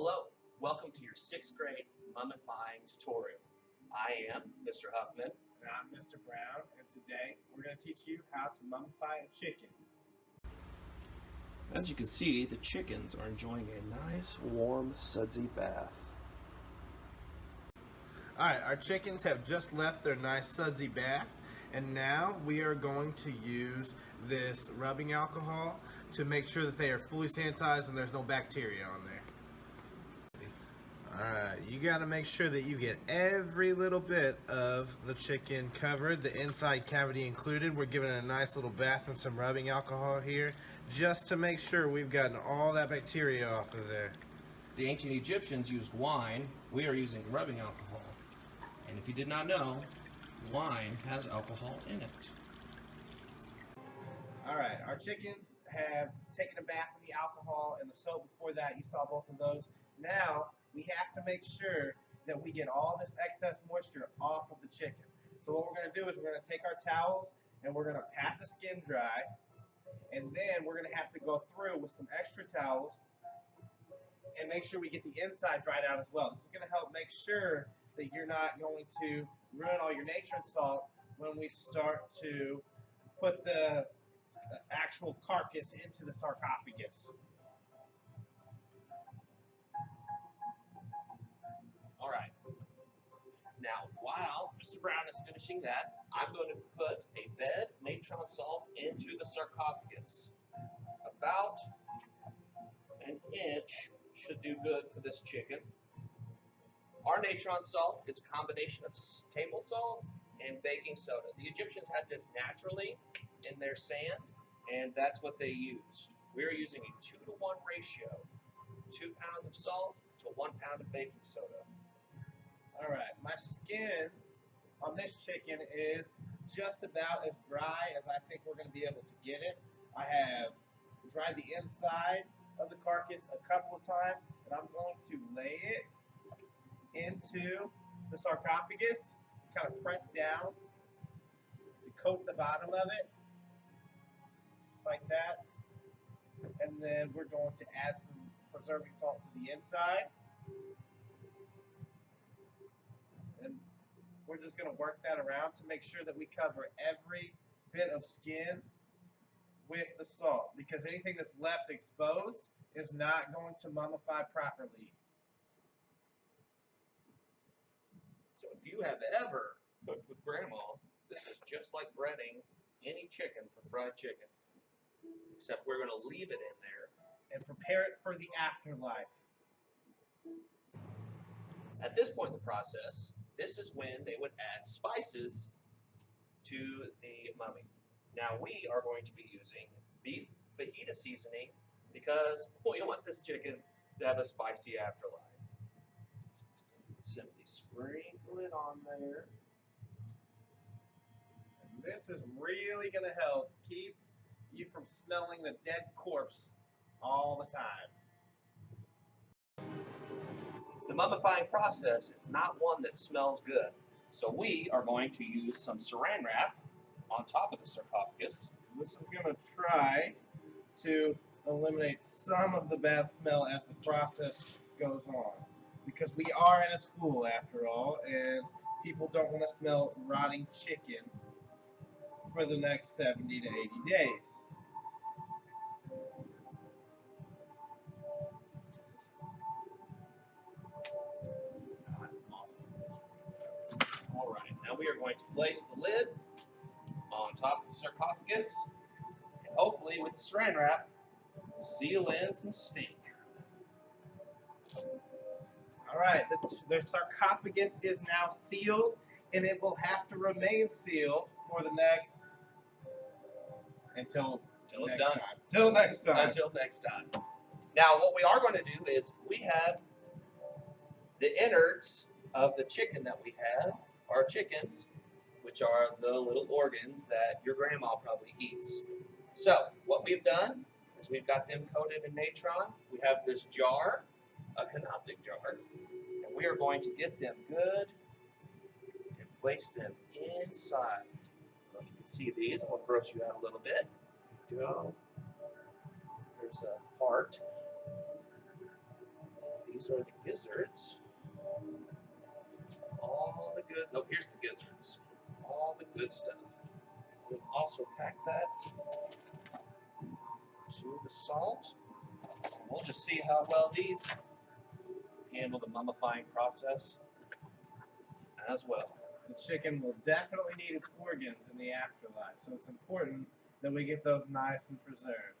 Hello, welcome to your 6th grade mummifying tutorial. I am Mr. Huffman. And I'm Mr. Brown, and today we're going to teach you how to mummify a chicken. As you can see, the chickens are enjoying a nice, warm, sudsy bath. Alright, our chickens have just left their nice sudsy bath, and now we are going to use this rubbing alcohol to make sure that they are fully sanitized and there's no bacteria on there. Alright, you got to make sure that you get every little bit of the chicken covered, the inside cavity included. We're giving it a nice little bath and some rubbing alcohol here just to make sure we've gotten all that bacteria off of there. The ancient Egyptians used wine. We are using rubbing alcohol. And if you did not know, wine has alcohol in it. Alright, our chickens have taken a bath in the alcohol and the soap before that. You saw both of those. Now, we have to make sure that we get all this excess moisture off of the chicken. So what we're going to do is we're going to take our towels and we're going to pat the skin dry, and then we're going to have to go through with some extra towels and make sure we get the inside dried out as well. This is going to help make sure that you're not going to ruin all your natron salt when we start to put the actual carcass into the sarcophagus. Alright, now while Mr. Brown is finishing that, I'm going to put a bed natron salt into the sarcophagus. About an inch should do good for this chicken. Our natron salt is a combination of table salt and baking soda. The Egyptians had this naturally in their sand, and that's what they used. We're using a 2-to-1 ratio, 2 pounds of salt to 1 pound of baking soda. Alright, my skin on this chicken is just about as dry as I think we're going to be able to get it. I have dried the inside of the carcass a couple of times, and I'm going to lay it into the sarcophagus, kind of press down to coat the bottom of it, just like that. And then we're going to add some preserving salt to the inside. And we're just going to work that around to make sure that we cover every bit of skin with the salt, because anything that's left exposed is not going to mummify properly. So if you have ever cooked with Grandma, this is just like breading any chicken for fried chicken, except we're going to leave it in there and prepare it for the afterlife. At this point in the process, this is when they would add spices to the mummy. Now we are going to be using beef fajita seasoning because we want this chicken to have a spicy afterlife. Simply sprinkle it on there. And this is really going to help keep you from smelling the dead corpse all the time. The mummifying process is not one that smells good, so we are going to use some saran wrap on top of the sarcophagus. This is going to try to eliminate some of the bad smell as the process goes on, because we are in a school after all, and people don't want to smell rotting chicken for the next 70 to 80 days. Alright, now we are going to place the lid on top of the sarcophagus, and hopefully with the saran wrap, seal in some steak. Alright, the sarcophagus is now sealed, and it will have to remain sealed for the next, until it's next done. time. Till next time. Until next time. Now what we are going to do is we have the innards of the chicken that we have, our chickens, which are the little organs that your grandma probably eats. So what we've done is we've got them coated in natron. We have this jar, a canoptic jar, and we are going to get them good and place them inside. I don't know if you can see these. I'm going to gross you out a little bit. Go. There's a heart. These are the gizzards. All the good. No, here's the gizzards. All the good stuff. We'll also pack that to the salt. We'll just see how well these handle the mummifying process as well. The chicken will definitely need its organs in the afterlife, so it's important that we get those nice and preserved.